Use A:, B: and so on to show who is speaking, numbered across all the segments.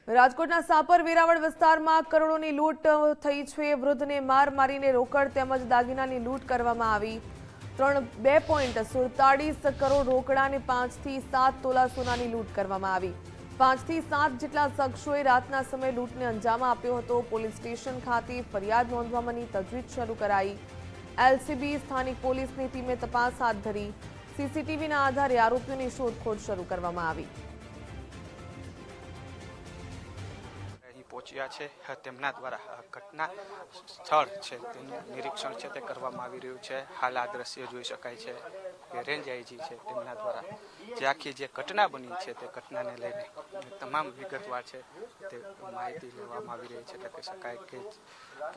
A: રાજકોટના સાપર વેરાવળ વિસ્તારમાં કરોડોની લૂંટ થઈ છે। વૃદ્ધને માર મારીને રોકડ તેમજ દાગીનાની લૂંટ કરવામાં આવી। 2.47 કરોડ રોકડા અને 5 થી 7 તોલા સોનાની લૂંટ કરવામાં આવી। 5 થી 7 જેટલા શખ્સોએ રાતના સમયે લૂંટને અંજામ આપ્યો હતો। પોલીસ સ્ટેશન ખાતે ફરિયાદ નોંધવાની તજવીજ શરૂ કરાઈ। એલસીબી સ્થાનિક પોલીસની ટીમે તપાસ હાથ ધરી। સીસીટીવીના આધારે આરોપીઓની શોધખોળ શરૂ કરવામાં આવી।
B: પહોંચ્યા છે તેમના દ્વારા ઘટના સ્થળ છે તેનું નિરીક્ષણ છે તે કરવામાં આવી રહ્યું છે। હાલ આ દ્રશ્ય જોઈ શકાય છે કે રેન્જ આઈજી છે તેમના દ્વારા જે આખી જે ઘટના બની છે તે ઘટનાને લઈને તમામ વિગતવાર છે તે માહિતી લેવામાં આવી રહી છે। એટલે કહી શકાય કે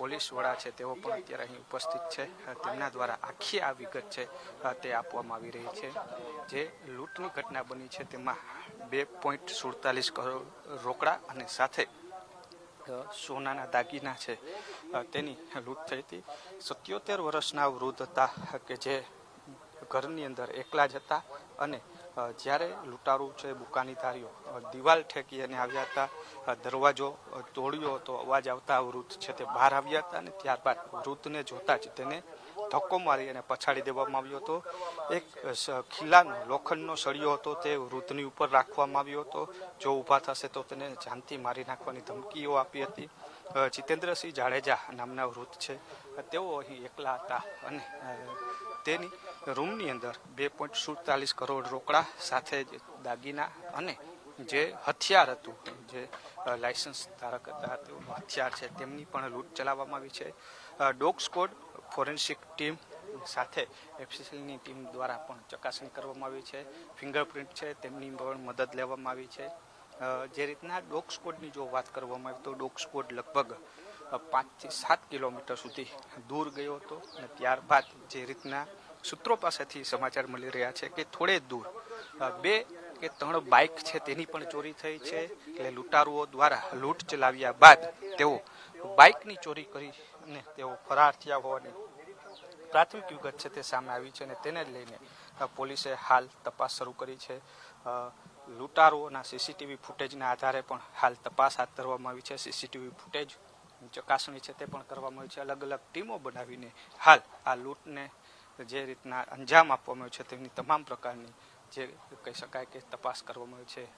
B: પોલીસ વડા છે તેઓ પણ અત્યારે અહીં ઉપસ્થિત છે। તેમના દ્વારા આખી આ વિગત છે તે આપવામાં આવી રહી છે। જે લૂંટની ઘટના બની છે તેમાં 2.47 કરોડ રોકડા અને સાથે સોનાના દાગીના છે તેની લૂંટ થઈ હતી। 77 વર્ષના વૃદ્ધ હતા કે જે ઘરની અંદર એકલા જ હતા અને જ્યારે લૂંટારૂ છે બુકાનીધારીઓ દિવાલ ઠેકી અને આવ્યા હતા। દરવાજો તોડ્યો હતો, અવાજ આવતા વૃદ્ધ છે તે બહાર આવ્યા હતા અને ત્યારબાદ વૃદ્ધને જોતા જ તેને ધક્કો મારી અને પછાડી દેવામાં આવ્યો હતો। એક ખીલાનો લોખંડનો સળિયો હતો તે વૃદ્ધની ઉપર રાખવામાં આવ્યો હતો। જો ઊભા થશે તો તેને જાનથી મારી નાખવાની ધમકીઓ આપી હતી। જીતેન્દ્રસિંહ જાડેજા નામના વૃદ્ધ છે તેઓ અહીં એકલા હતા અને તેની રૂમની અંદર 2.47 કરોડ રોકડા સાથે જ દાગીના અને જે હથિયાર હતું, જે લાયસન્સ ધારક હતા તેઓનું હથિયાર છે તેમની પણ લૂંટ ચલાવવામાં આવી છે। ડોગ સ્કોડ, ફોરેન્સિક ટીમ સાથે એફસીએલની ટીમ દ્વારા પણ ચકાસણી કરવામાં આવી છે। ફિંગરપ્રિન્ટ છે તેમની પણ મદદ લેવામાં આવી છે। જે રીતના ડોગ સ્કોડની જો વાત કરવામાં આવે તો ડોગ સ્કોડ લગભગ 5 થી 7 કિલોમીટર સુધી દૂર ગયો હતો અને ત્યારબાદ જે રીતના સૂત્રો પાસેથી સમાચાર મળી રહ્યા છે કે થોડે દૂર 2 કે 3 બાઇક છે તેની પણ ચોરી થઈ છે। એટલે લૂંટારુઓ દ્વારા લૂંટ ચલાવ્યા બાદ તેઓ બાઇકની ચોરી કરીને તેઓ ફરાર થયા હોવાની પ્રાથમિક વિગત છે તે સામે આવી છે અને તેને જ લઈને પોલીસે હાલ તપાસ શરૂ કરી છે। લૂંટારુઓના સીસીટીવી ફૂટેજના આધારે પણ હાલ તપાસ હાથ ધરવામાં આવી છે। સીસીટીવી ફૂટેજ ચકાસણી છે તે પણ કરવામાં આવી છે। અલગ અલગ ટીમો બનાવીને હાલ આ લૂંટને જે રીતના અંજામ આપવામાં આવ્યો છે તેની તમામ પ્રકારની જે કહી શકાય કે તપાસ કરવામાં આવી છે।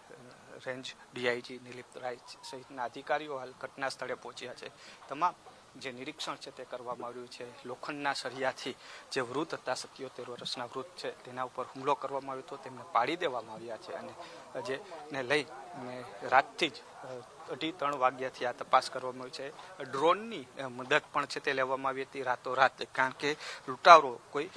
B: રેન્જ ડીઆઈજી નિલીપ રાય સહિતના અધિકારીઓ હાલ ઘટના સ્થળે પહોંચ્યા છે। તમામ જે નિરીક્ષણ છે તે કરવામાં આવ્યું છે। લોખંડના સળિયાથી જે વૃદ્ધ હતા, 77 વર્ષના વૃદ્ધ છે તેના ઉપર હુમલો કરવામાં આવ્યો હતો, તેમને પાડી દેવામાં આવ્યા છે અને જેને લઈ રાતથી જ 2:30 વાગ્યાથી આ તપાસ કરવામાં આવી છે। ડ્રોનની મદદ પણ છે તે લેવામાં આવી હતી રાતોરાત, કારણ કે લૂંટારો કોઈ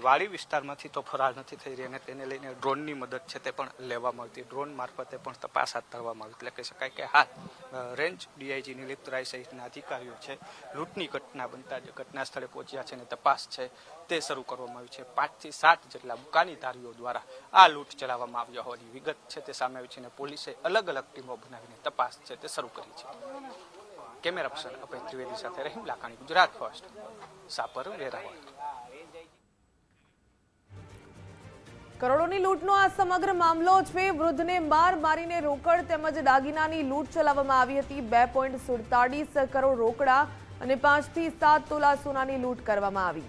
B: વાડી વિસ્તારમાંથી તો ફરાર નથી થઈ રહી અને તેને લઈને ડ્રોનની મદદ છે તે પણ લેવામાં આવી હતી। ડ્રોન મારફતે પણ તપાસ હાથ ધરવામાં આવી। એટલે કહી શકાય કે હાલ રેન્જ ડીઆઈજી નિલીપ રાય સહિતના અધિકારીઓ છે લૂંટની ઘટના બનતા જ ઘટના સ્થળે પહોંચ્યા છે અને તપાસ છે તે શરૂ કરવામાં આવી છે। 5 થી 7 જેટલા બુકાનીધારીઓ દ્વારા આ લૂંટ ચલાવવામાં આવ્યા હોવાની વિગત છે તે સામે આવી છે અને પોલીસે અલગ અલગ ટીમો બનાવીને તપાસ છે તે શરૂ કરી છે। કેમેરા પર્સન અભય ત્રિવેદી સાથે રહીમ લાખાણી, ગુજરાત ફર્સ્ટ, સાપર વેરાવળ।
A: કરોડોની લૂંટનો આ સમગ્ર મામલો છે। વૃદ્ધને માર મારીને રોકડ તેમજ દાગીનાની લૂંટ ચલાવવામાં આવી હતી। 2.47 કરોડ રોકડા અને 5 થી 7 તોલા સોનાની લૂંટ કરવામાં આવી।